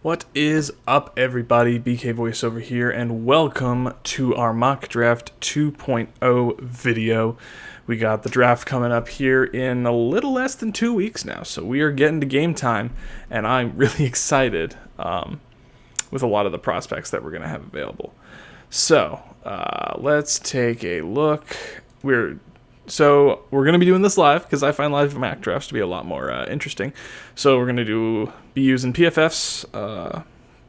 What is up, everybody? BK Voiceover here, and welcome to our Mock Draft 2.0 video. We got the draft coming up here in a little less than 2 weeks now, so we are getting to game time, and I'm really excited with a lot of the prospects that we're going to have available. So, let's take a look. We're going to be doing this live because I find live mock drafts to be a lot more interesting. So we're going to be using PFFs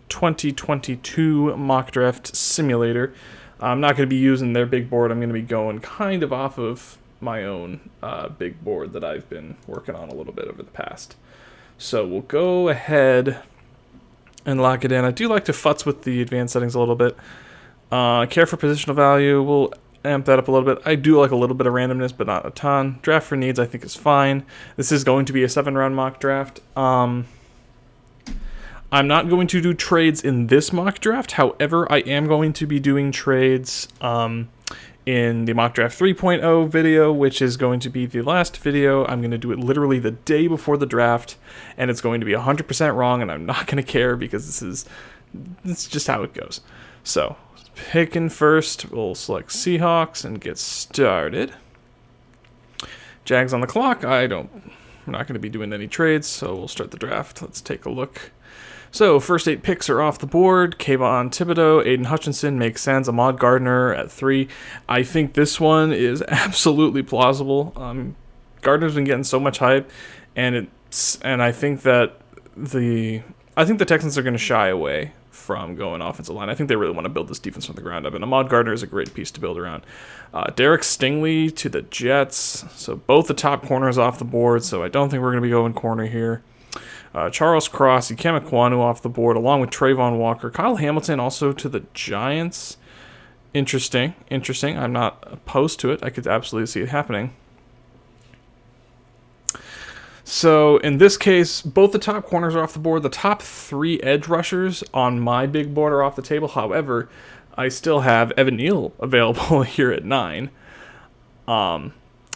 2022 Mock Draft Simulator. I'm not going to be using their big board. I'm going to be going kind of off of my own big board that I've been working on a little bit over the past. So we'll go ahead and lock it in. I do like to futz with the advanced settings a little bit. Care for positional value. We'll amp that up a little bit. I do like a little bit of randomness, but not a ton. Draft for needs, I think, is fine. This is going to be a 7-round mock draft. I'm not going to do trades in this mock draft. However, I am going to be doing trades in the mock draft 3.0 video, which is going to be the last video. I'm going to do it literally the day before the draft, and it's going to be 100% wrong, and I'm not going to care because it's just how it goes. So, picking first, we'll select Seahawks and get started. Jags on the clock. We're not going to be doing any trades, so we'll start the draft. Let's take a look. So, first 8 picks are off the board. Kayvon Thibodeaux, Aiden Hutchinson makes sense. Ahmad Gardner at 3. I think this one is absolutely plausible. Gardner's been getting so much hype, and I think that the Texans are going to shy away from going offensive line. I think they really want to build this defense from the ground up, and Ahmad Gardner is a great piece to build around. Derek Stingley to the Jets. So both the top corners off the board, so I don't think we're going to be going corner here. Charles Cross, Ikem Ekwonu off the board, along with Trayvon Walker. Kyle Hamilton also to the Giants. Interesting. I'm not opposed to it. I could absolutely see it happening. So, in this case, both the top corners are off the board. The top 3 edge rushers on my big board are off the table. However, I still have Evan Neal available here at 9.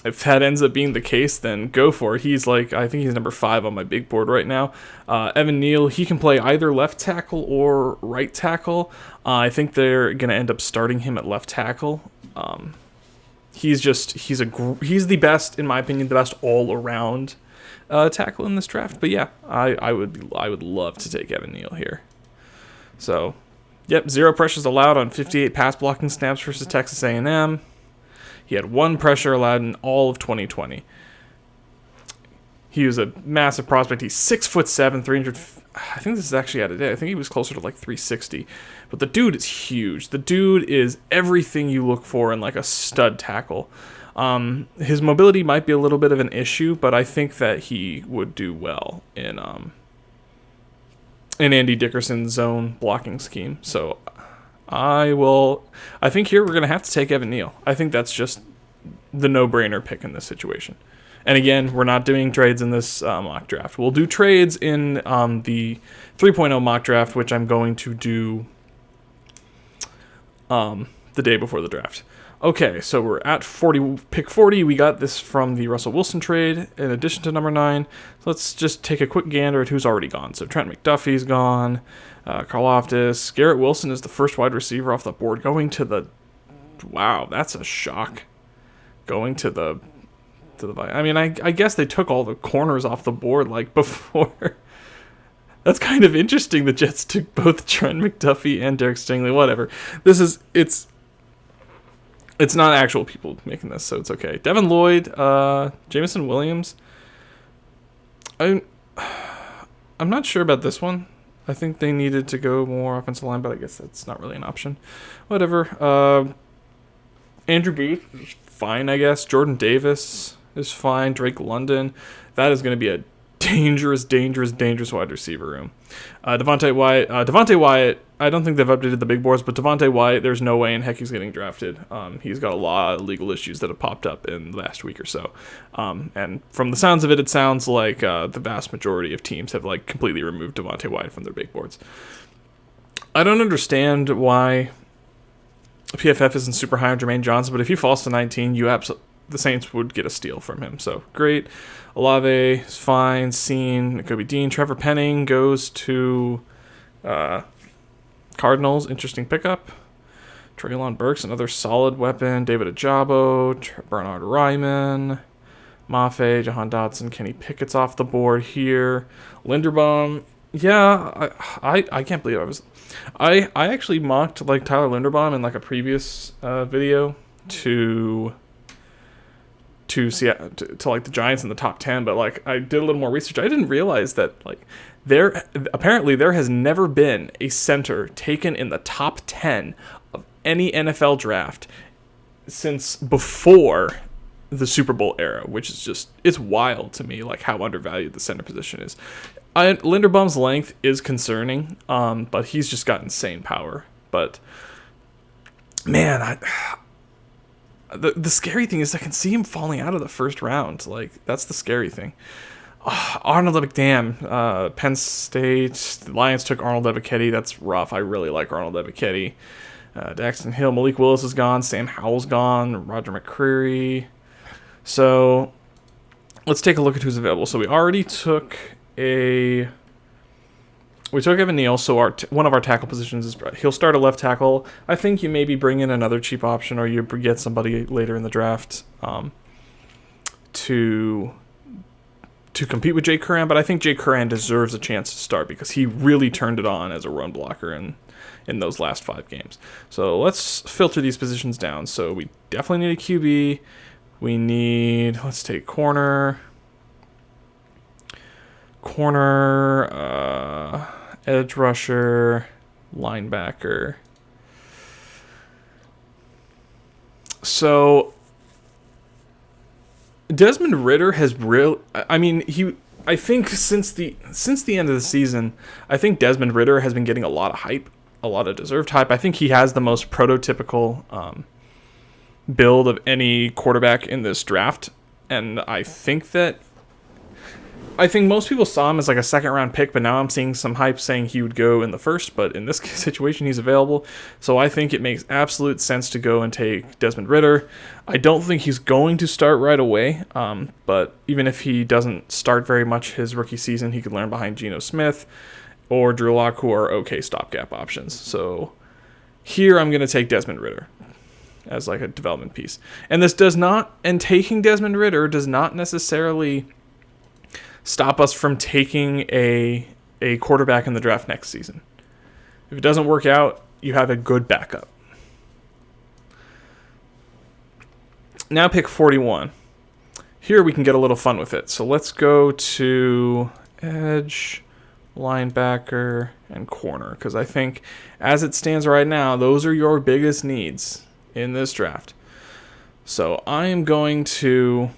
If that ends up being the case, then go for it. I think he's number 5 on my big board right now. Evan Neal, he can play either left tackle or right tackle. I think they're going to end up starting him at left tackle. He's the best, in my opinion, the best all-around tackle in this draft. But yeah, I would love to take Evan Neal here. So, yep, 0 pressures allowed on 58 pass blocking snaps versus Texas A&M. He had 1 pressure allowed in all of 2020. He was a massive prospect. He's 6'7", 300. I think this is actually out of date. I think he was closer to like 360. But the dude is huge. The dude is everything you look for in like a stud tackle. His mobility might be a little bit of an issue, but I think that he would do well in Andy Dickerson's zone blocking scheme. So I think here we're going to have to take Evan Neal. I think that's just the no-brainer pick in this situation. And again, we're not doing trades in this mock draft. We'll do trades in the 3.0 mock draft, which I'm going to do the day before the draft. Okay, so we're at pick 40. We got this from the Russell Wilson trade in addition to number 9. So let's just take a quick gander at who's already gone. So Trent McDuffie's gone. Karlaftis. Garrett Wilson is the first wide receiver off the board. Going to the... Wow, that's a shock. Going to the... I mean, I guess they took all the corners off the board like before. That's kind of interesting. The Jets took both Trent McDuffie and Derek Stingley. Whatever. It's not actual people making this, so it's okay. Devin Lloyd, Jameson Williams. I'm not sure about this one. I think they needed to go more offensive line, but I guess that's not really an option. Whatever. Andrew Booth is fine, I guess. Jordan Davis is fine. Drake London. That is going to be a dangerous wide receiver room. Devontae Wyatt, I don't think they've updated the big boards, but Devontae Wyatt, there's no way in heck he's getting drafted. He's got a lot of legal issues that have popped up in the last week or so. And from the sounds of it, it sounds like the vast majority of teams have like completely removed Devontae Wyatt from their big boards. I don't understand why PFF isn't super high on Jermaine Johnson, but if he falls to 19, the Saints would get a steal from him. So great. Olave is fine. Seen. Kobe Dean. Trevor Penning goes to Cardinals, interesting pickup. Treylon Burks, another solid weapon. David Ajabo, Bernard Ryman, Mafe, Jahan Dotson, Kenny Pickett's off the board here. Linderbaum, yeah, I can't believe I actually mocked like Tyler Linderbaum in like a previous video to like the Giants in the top 10, but like I did a little more research. I didn't realize that like apparently there has never been a center taken in the top 10 of any NFL draft since before the Super Bowl era, which is just, it's wild to me like how undervalued the center position is. Linderbaum's length is concerning, but he's just got insane power. But man, the scary thing is I can see him falling out of the first round. Like, that's the scary thing. Arnold Ebiketie, Penn State. The Lions took Arnold Ebiketie. That's rough. I really like Arnold Ebiketie. Daxton Hill, Malik Willis is gone. Sam Howell's gone. Roger McCreary. So let's take a look at who's available. So we already took Evan Neal, so one of our tackle positions is he'll start a left tackle. I think you maybe bring in another cheap option, or you get somebody later in the draft to compete with Jake Curran. But I think Jake Curran deserves a chance to start because he really turned it on as a run blocker in those last 5 games. So let's filter these positions down. So we definitely need a QB. Let's take corner, edge rusher, linebacker. So Desmond Ridder has I think since the end of the season, I think Desmond Ridder has been getting a lot of hype, a lot of deserved hype. I think he has the most prototypical build of any quarterback in this draft, and I think most people saw him as like a second round pick, but now I'm seeing some hype saying he would go in the first, but in this situation he's available. So I think it makes absolute sense to go and take Desmond Ridder. I don't think he's going to start right away, but even if he doesn't start very much his rookie season, he could learn behind Geno Smith or Drew Lock, who are okay stopgap options. So here I'm going to take Desmond Ridder as like a development piece. And taking Desmond Ridder does not necessarily stop us from taking a quarterback in the draft next season. If it doesn't work out, you have a good backup. Now pick 41. Here we can get a little fun with it. So let's go to edge, linebacker, and corner, because I think as it stands right now, those are your biggest needs in this draft. So I am going to...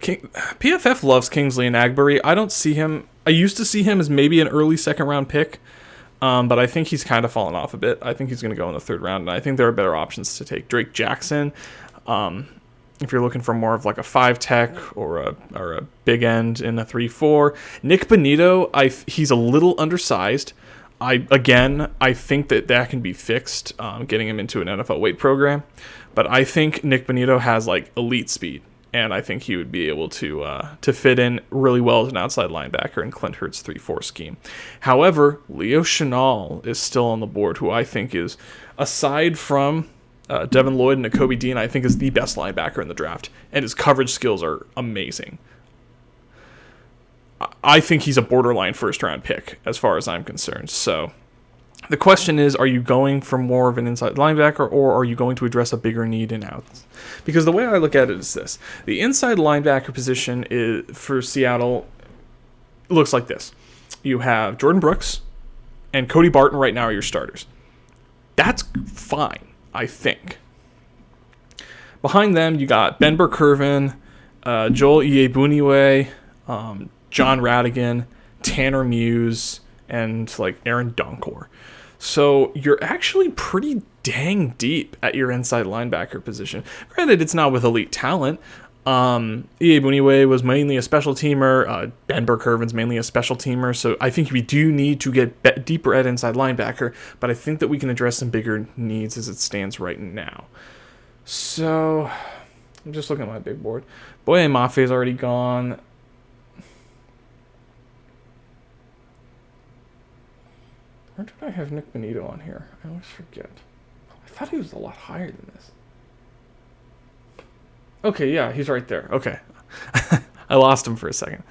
PFF loves Kingsley Enagbare. I don't see him... I used to see him as maybe an early second round pick, but I think he's kind of fallen off a bit. I think he's going to go in the third round, and I think there are better options to take. Drake Jackson, if you're looking for more of like a 5 tech or a big end in a 3-4. Nick Bonito, he's a little undersized. I think that can be fixed, getting him into an NFL weight program. But I think Nick Bonito has like elite speed, and I think he would be able to fit in really well as an outside linebacker in Clint Hurtt's 3-4 scheme. However, Leo Chenal is still on the board, who I think is, aside from Devin Lloyd and Nakobe Dean, I think is the best linebacker in the draft, and his coverage skills are amazing. I think he's a borderline first-round pick as far as I'm concerned. So the question is, are you going for more of an inside linebacker, or are you going to address a bigger need in outs? Because the way I look at it is this. The inside linebacker position for Seattle looks like this. You have Jordan Brooks and Cody Barton right now are your starters. That's fine, I think. Behind them, you got Ben Burkervin, Joel Iyiegbuniwe, John Radigan, Tanner Muse, and like Aaron Donkor. So you're actually pretty dang deep at your inside linebacker position. Granted, it's not with elite talent. Iyiegbuniwe was mainly a special teamer. Ben Burkervin's mainly a special teamer. So I think we do need to get deeper at inside linebacker, but I think that we can address some bigger needs as it stands right now. So I'm just looking at my big board. Boye Mafe is already gone. Where did I have Nick Bonito on here? I always forget. I thought he was a lot higher than this. Okay, yeah, he's right there. Okay. I lost him for a second.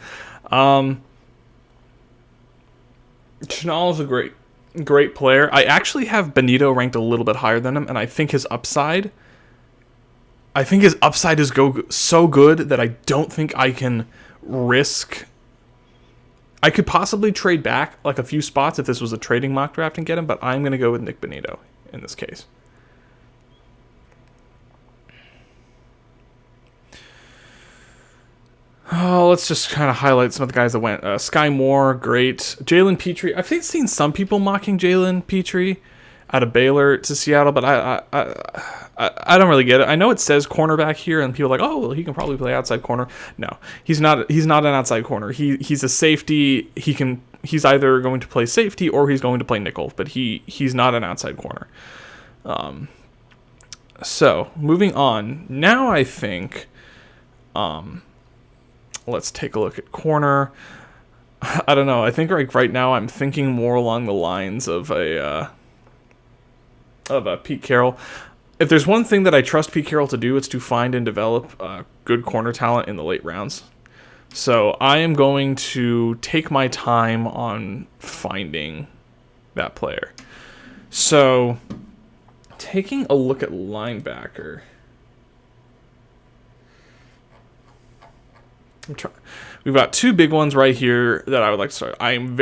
Chenal is a great player. I actually have Benito ranked a little bit higher than him, and I think his upside is so good that I don't think I can risk. I could possibly trade back like a few spots if this was a trading mock draft and get him, but I'm going to go with Nick Bonito in this case. Oh, let's just kind of highlight some of the guys that went. Sky Moore, great. Jalen Petrie. I've seen some people mocking Jalen Petrie out of Baylor to Seattle, but I don't really get it. I know it says cornerback here, and people are like, oh, well, he can probably play outside corner. No, he's not. He's not an outside corner. He's a safety. He's either going to play safety or he's going to play nickel, but he's not an outside corner. So moving on. Now I think. Let's take a look at corner. I don't know. I think right now I'm thinking more along the lines of a Pete Carroll. If there's one thing that I trust Pete Carroll to do, it's to find and develop good corner talent in the late rounds. So I am going to take my time on finding that player. So taking a look at linebacker. We've got two big ones right here that I would like to start. I'm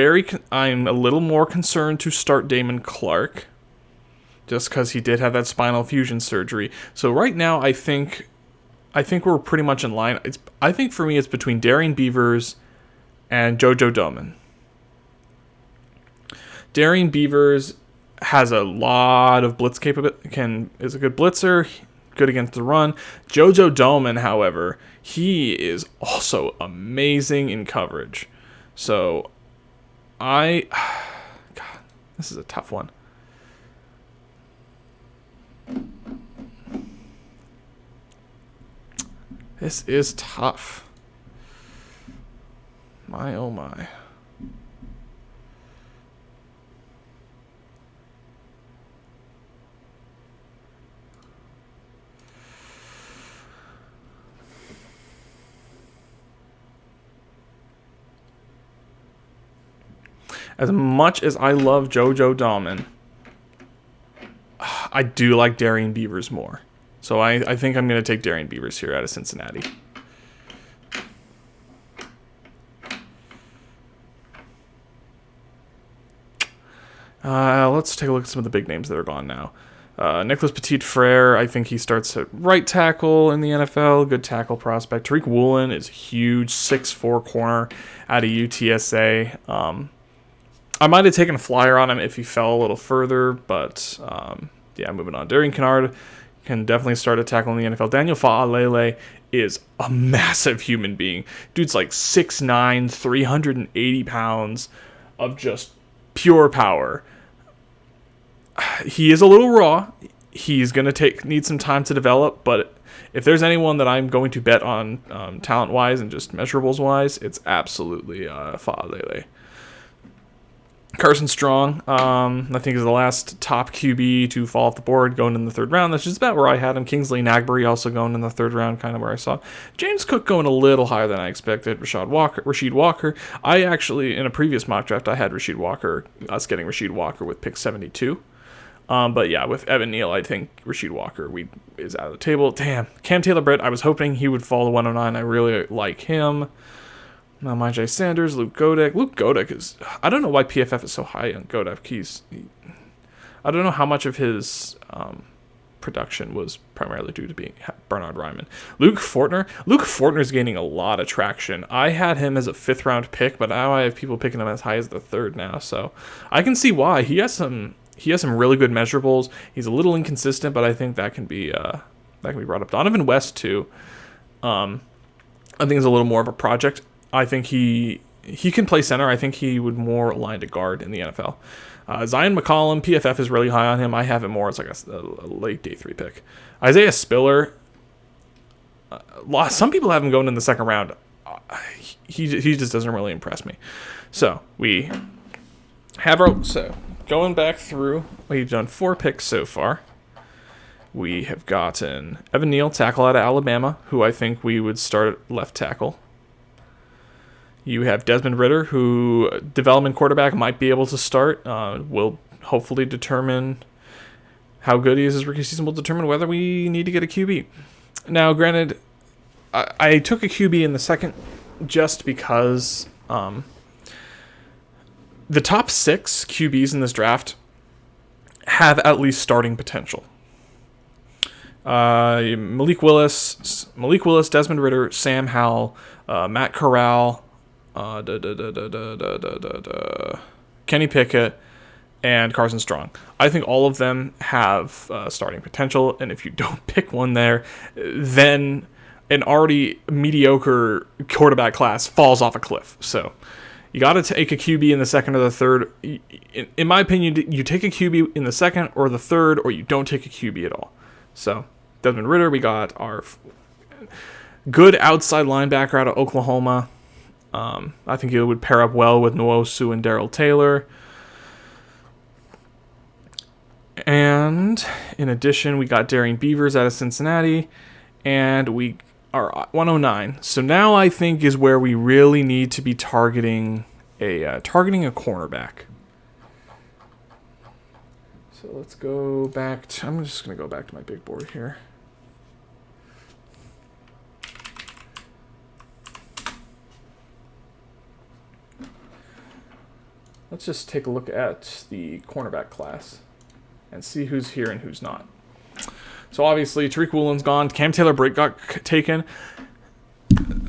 a little more concerned to start Damon Clark, just because he did have that spinal fusion surgery. So right now, I think we're pretty much in line. I think for me, it's between Darian Beavers and JoJo Domann. Darian Beavers has a lot of blitz capability. Is a good blitzer, good against the run. JoJo Domann, however, he is also amazing in coverage. So, God, this is a tough one. This is tough. My, oh my. As much as I love JoJo Domann, I do like Darian Beavers more. So I think I'm going to take Darian Beavers here out of Cincinnati. Let's take a look at some of the big names that are gone now. Nicholas Petit-Frere, I think he starts at right tackle in the NFL. Good tackle prospect. Tariq Woolen is huge, 6'4" corner out of UTSA. I might have taken a flyer on him if he fell a little further, but yeah, moving on. Darian Kinnard can definitely start a tackle in the NFL. Daniel Fa'alele is a massive human being. Dude's like 6'9", 380 pounds of just pure power. He is a little raw. He's going to need some time to develop, but if there's anyone that I'm going to bet on talent-wise and just measurables-wise, it's absolutely Fa'alele. Carson Strong, I think is the last top QB to fall off the board going in the third round. That's just about where I had him. Kingsley Nagbury also going in the third round, kind of where I saw. James Cook going a little higher than I expected. Rasheed Walker. I actually, in a previous mock draft, I had Rasheed Walker, us getting Rasheed Walker with pick 72. But yeah, with Evan Neal, I think Rasheed Walker is out of the table. Damn, Cam Taylor-Britt, I was hoping he would fall to 109. I really like him. Myjai Sanders, Luke Godek. Luke Godek is... I don't know why PFF is so high on Godek. I don't know how much of his production was primarily due to being Bernard Ryman. Luke Fortner. Luke Fortner is gaining a lot of traction. I had him as a 5th-round pick, but now I have people picking him as high as the 3rd now. So I can see why. He has some really good measurables. He's a little inconsistent, but I think that can be brought up. Donovan West, too. I think is a little more of a project. I think he can play center. I think he would more align to guard in the NFL. Zion McCollum, PFF is really high on him. I have him more as like a late day 3 pick. Isaiah Spiller, some people have him going in the 2nd round. He just doesn't really impress me. So we have our going back through, we've done 4 picks so far. We have gotten Evan Neal, tackle out of Alabama, who I think we would start at left tackle. You have Desmond Ridder, who development quarterback might be able to start. Will hopefully determine how good he is his rookie season. Will determine whether we need to get a QB. Now, granted, I took a QB in the second just because the top 6 QBs in this draft have at least starting potential. Malik Willis, Desmond Ridder, Sam Howell, Matt Corral, Kenny Pickett, and Carson Strong. I think all of them have starting potential, and if you don't pick one there, then an already mediocre quarterback class falls off a cliff. So you got to take a QB in the second or the third. In my opinion, you take a QB in the second or the third, or you don't take a QB at all. So Desmond Ridder, we got our good outside linebacker out of Oklahoma. I think it would pair up well with Nwosu and Darrell Taylor. And in addition, we got Darian Beavers out of Cincinnati, and we are 109. So now I think is where we really need to be targeting a cornerback. So let's go back to, I'm just going to go back to my big board here. Let's just take a look at the cornerback class and see who's here and who's not. So obviously Tariq Woolen's gone. Cam Taylor-Britt got taken.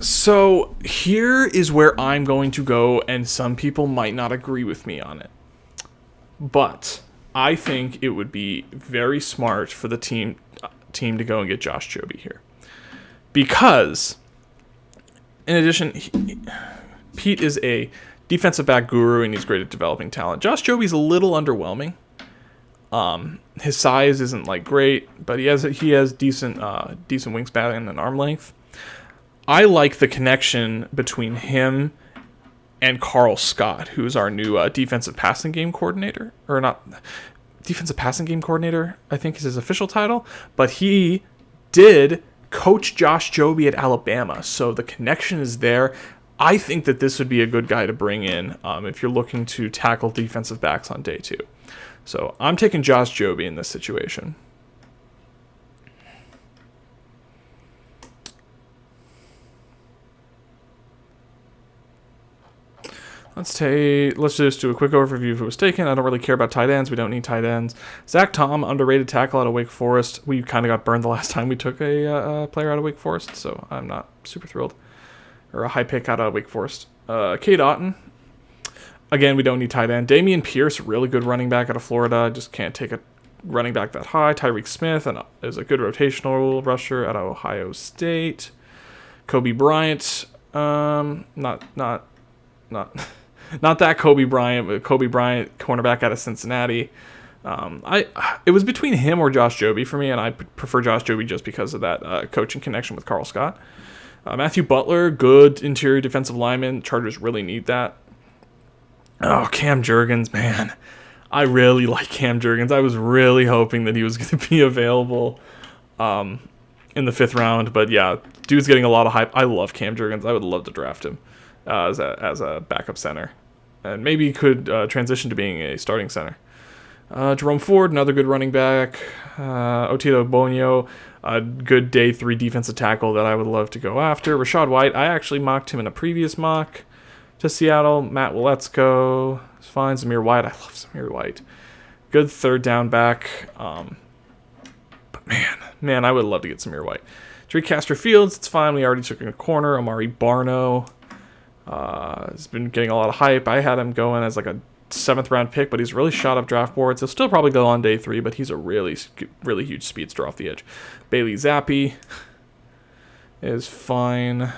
So here is where I'm going to go, and some people might not agree with me on it. But I think it would be very smart for the team to go and get Josh Jobe here. Because, in addition, Pete is a defensive back guru, and he's great at developing talent. Josh Jobe's a little underwhelming. His size isn't like great, but he has decent wingspan and arm length. I like the connection between him and Carl Scott, who's our new defensive passing game coordinator, or not defensive passing game coordinator, I think is his official title, but he did coach Josh Jobe at Alabama, so the connection is there. I think that this would be a good guy to bring in if you're looking to tackle defensive backs on day 2. So I'm taking Josh Jobe in this situation. Let's just do a quick overview of who was taken. I don't really care about tight ends. We don't need tight ends. Zach Tom, underrated tackle out of Wake Forest. We kind of got burned the last time we took a player out of Wake Forest, so I'm not super thrilled. Or a high pick out of Wake Forest. Cade Otton. Again, we don't need tight end. Damian Pierce, really good running back out of Florida. Just can't take a running back that high. Tyreek Smith is a good rotational rusher out of Ohio State. Kobe Bryant, not that Kobe Bryant, but Kobe Bryant, cornerback out of Cincinnati. It was between him or Josh Jobe for me, and I prefer Josh Jobe just because of that coaching connection with Carl Scott. Matthew Butler, good interior defensive lineman. Chargers really need that. Oh, Cam Jurgens, man. I really like Cam Jurgens. I was really hoping that he was going to be available in the 5th round. But yeah, dude's getting a lot of hype. I love Cam Jurgens. I would love to draft him as a backup center. And maybe he could transition to being a starting center. Jerome Ford, another good running back. Otito Bonio, a good day 3 defensive tackle that I would love to go after. Rashad White, I actually mocked him in a previous mock to Seattle. Matt Waletzko is fine. Zamir White, I love Zamir White. Good 3rd down back. But man, I would love to get Zamir White. Drake Castro Fields, it's fine. We already took in a corner. Amari Barno has been getting a lot of hype. I had him going as like a 7th round pick, but he's really shot up draft boards. He'll still probably go on day 3, but he's a really, really huge speedster off the edge. Bailey Zappi is fine.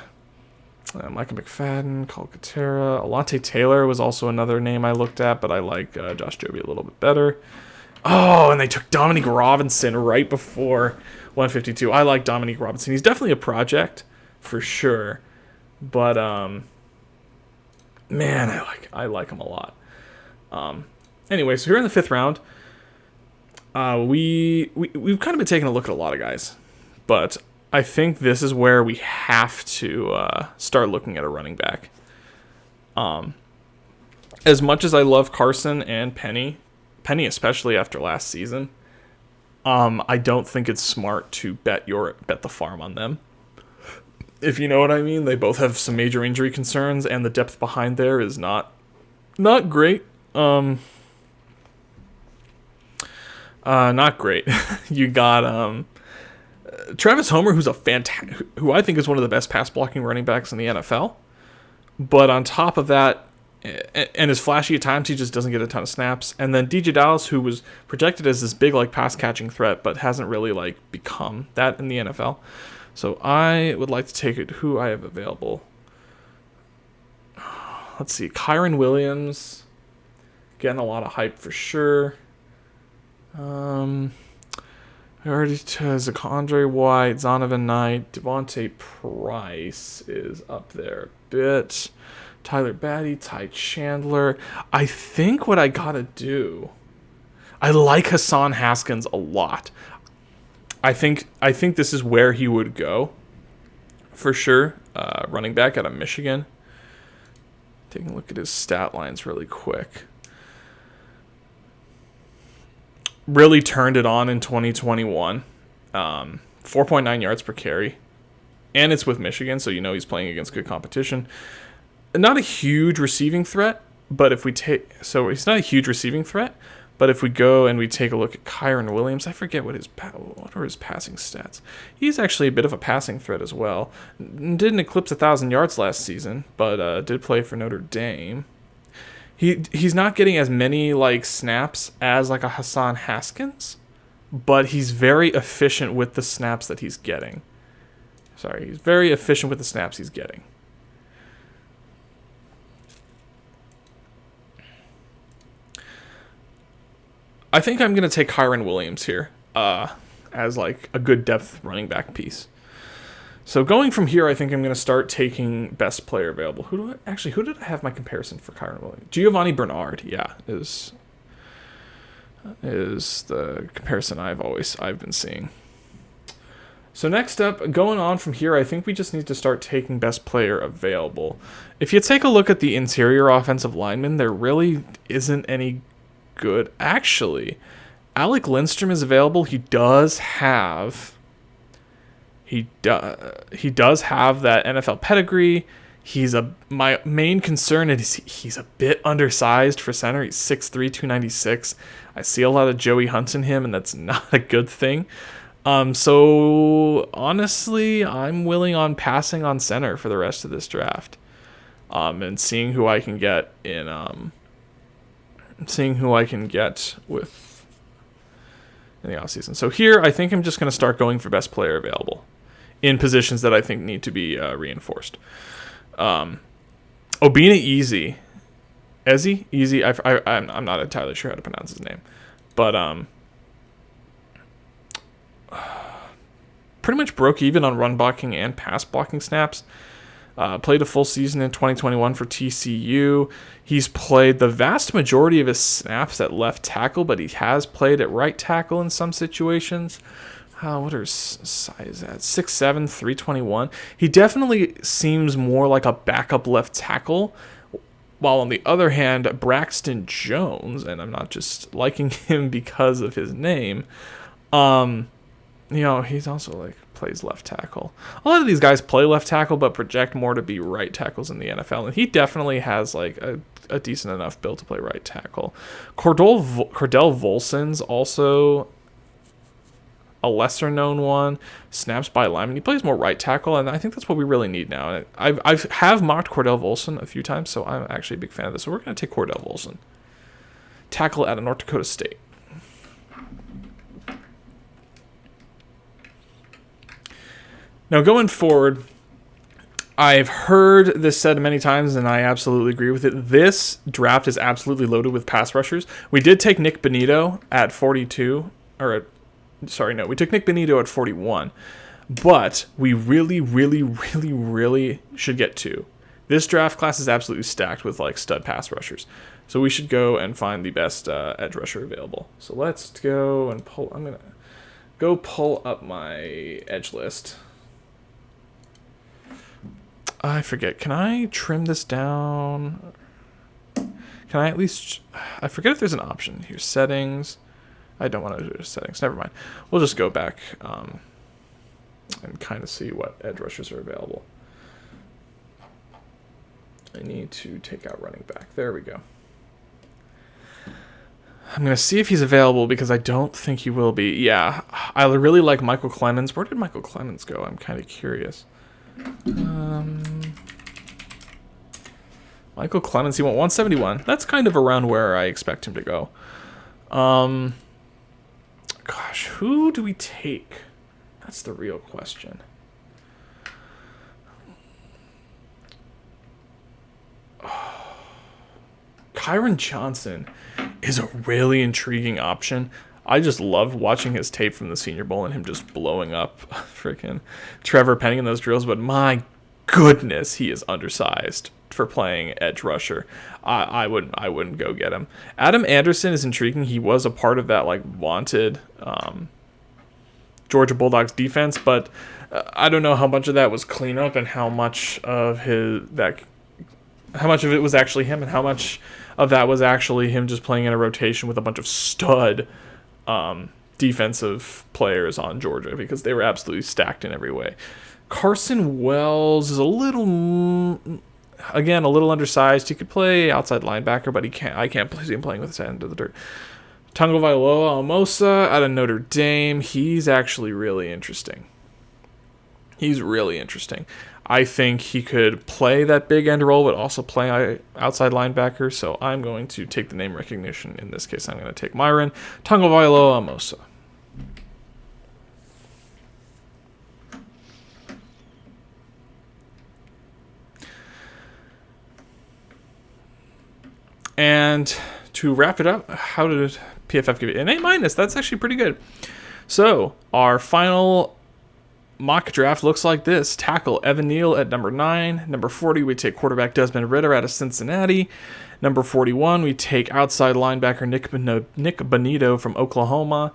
Micah McFadden, Calcaterra. Alante Taylor was also another name I looked at, but I like Josh Jobe a little bit better. Oh, and they took Dominique Robinson right before 152. I like Dominique Robinson. He's definitely a project, for sure. But, man, I like him a lot. Anyway, so here in the 5th round, we've kind of been taking a look at a lot of guys, but I think this is where we have to start looking at a running back. As much as I love Carson and Penny especially after last season, I don't think it's smart to bet the farm on them. If you know what I mean, they both have some major injury concerns, and the depth behind there is not great. Not great. You got Travis Homer, who I think is one of the best pass blocking running backs in the NFL. But on top of that, and is flashy at times, he just doesn't get a ton of snaps. And then DJ Dallas, who was projected as this big pass catching threat, but hasn't really become that in the NFL. So I would like to take it who I have available. Let's see, Kyron Williams, getting a lot of hype for sure. I already Zakondre White, Zonovan Knight, Devontae Price is up there a bit. Tyler Batty, Ty Chandler. I think what I gotta do, I like Hassan Haskins a lot. I think this is where he would go, for sure. Running back out of Michigan. Taking a look at his stat lines really quick. Really turned it on in 2021. 4.9 yards per carry. And it's with Michigan, so he's playing against good competition. Not a huge receiving threat, but if we he's not a huge receiving threat, but if we go and we take a look at Kyron Williams, I forget what are his passing stats. He's actually a bit of a passing threat as well. Didn't eclipse 1,000 yards last season, but did play for Notre Dame. He's not getting as many snaps as a Hassan Haskins, but he's very efficient with the snaps that he's getting. He's very efficient with the snaps he's getting. I think I'm going to take Kyron Williams here as a good depth running back piece. So going from here, I think I'm going to start taking best player available. Who did I have my comparison for Kyron Williams? Giovanni Bernard, is the comparison I've been seeing. So next up, going on from here, I think we just need to start taking best player available. If you take a look at the interior offensive linemen, there really isn't any good. Actually, Alec Lindstrom is available. He does have that NFL pedigree. My main concern is he's a bit undersized for center. He's 6'3", 296. I see a lot of Joey Hunts in him, and that's not a good thing. So honestly, I'm willing on passing on center for the rest of this draft, and seeing who I can get in the offseason. So here, I think I'm just going to start going for best player available in positions that I think need to be reinforced. Obina Easy. Easy. I'm not entirely sure how to pronounce his name, but pretty much broke even on run blocking and pass blocking snaps. Played a full season in 2021 for TCU. He's played the vast majority of his snaps at left tackle, but he has played at right tackle in some situations. What are his size at? 6'7", 321. He definitely seems more like a backup left tackle, while on the other hand, Braxton Jones, and I'm not just liking him because of his name, he's also plays left tackle. A lot of these guys play left tackle, but project more to be right tackles in the NFL, and he definitely has a decent enough build to play right tackle. Cordell Volson's also a lesser known one. Snaps by lineman. He plays more right tackle, and I think that's what we really need now. And I have mocked Cordell Volson a few times, so I'm actually a big fan of this. So we're going to take Cordell Volson. Tackle out of North Dakota State. Now, going forward, I've heard this said many times, and I absolutely agree with it. This draft is absolutely loaded with pass rushers. We did take Nick Benito at 42, we took Nick Benito at 41, but we really, really, really, really should get two. This draft class is absolutely stacked with stud pass rushers. So we should go and find the best edge rusher available. So let's go and pull. I'm going to go pull up my edge list. I forget. Can I trim this down? Can I at least... I forget if there's an option here. Settings. I don't want to do settings. Never mind. We'll just go back and kind of see what edge rushers are available. I need to take out running back. There we go. I'm going to see if he's available because I don't think he will be. Yeah, I really like Michael Clemens. Where did Michael Clemens go? I'm kind of curious. Michael Clemens, he went 171. That's kind of around where I expect him to go. Gosh, who do we take? That's the real question. Kyron Johnson is a really intriguing option. I just loved watching his tape from the Senior Bowl and him just blowing up freaking Trevor Penning in those drills, but my goodness, he is undersized for playing edge rusher. I wouldn't go get him. Adam Anderson is intriguing. He was a part of that like wanted Georgia Bulldogs defense, but I don't know how much of that was cleanup and how much of it was actually him and how much of that was actually him just playing in a rotation with a bunch of stud defensive players on Georgia, because they were absolutely stacked in every way. Carson Wells is a little undersized. He could play outside linebacker, but I can't see him playing with his head into the dirt. Tagovailoa Almosa out of Notre Dame. He's actually really interesting. I think he could play that big end role, but also play outside linebacker. So I'm going to take the name recognition. In this case, I'm going to take Myron Tagovailoa Almosa. And to wrap it up, how did PFF give it? An A-. That's actually pretty good. So our final mock draft looks like this. Tackle Evan Neal at number 9. Number 40, we take quarterback Desmond Ridder out of Cincinnati. Number 41, we take outside linebacker Nick Bonito from Oklahoma.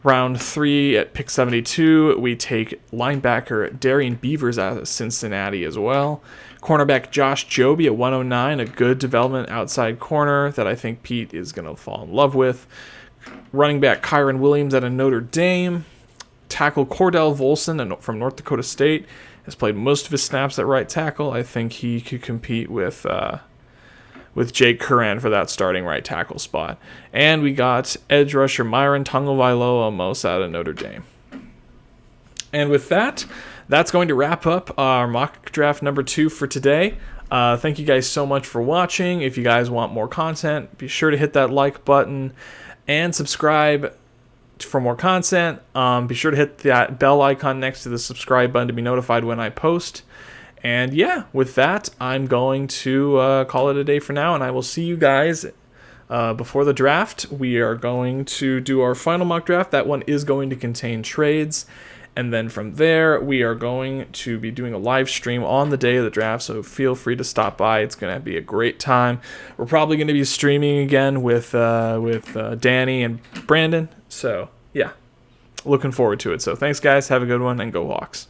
Round 3 at pick 72, we take linebacker Darian Beavers out of Cincinnati as well. Cornerback Josh Joby at 109, a good development outside corner that I think Pete is going to fall in love with. Running back Kyron Williams out of Notre Dame. Tackle Cordell Volson from North Dakota State has played most of his snaps at right tackle. I think he could compete with Jake Curran for that starting right tackle spot. And we got edge rusher Myron Tagovailoa Almosa out of Notre Dame. And with that, that's going to wrap up our mock draft number 2 for today. Thank you guys so much for watching. If you guys want more content, be sure to hit that like button and subscribe for more content. Be sure to hit that bell icon next to the subscribe button to be notified when I post. And yeah, with that, I'm going to call it a day for now, and I will see you guys before the draft. We are going to do our final mock draft. That one is going to contain trades. And then from there, we are going to be doing a live stream on the day of the draft, so feel free to stop by. It's going to be a great time. We're probably going to be streaming again with Danny and Brandon. So, yeah, looking forward to it. So thanks, guys. Have a good one, and go Hawks.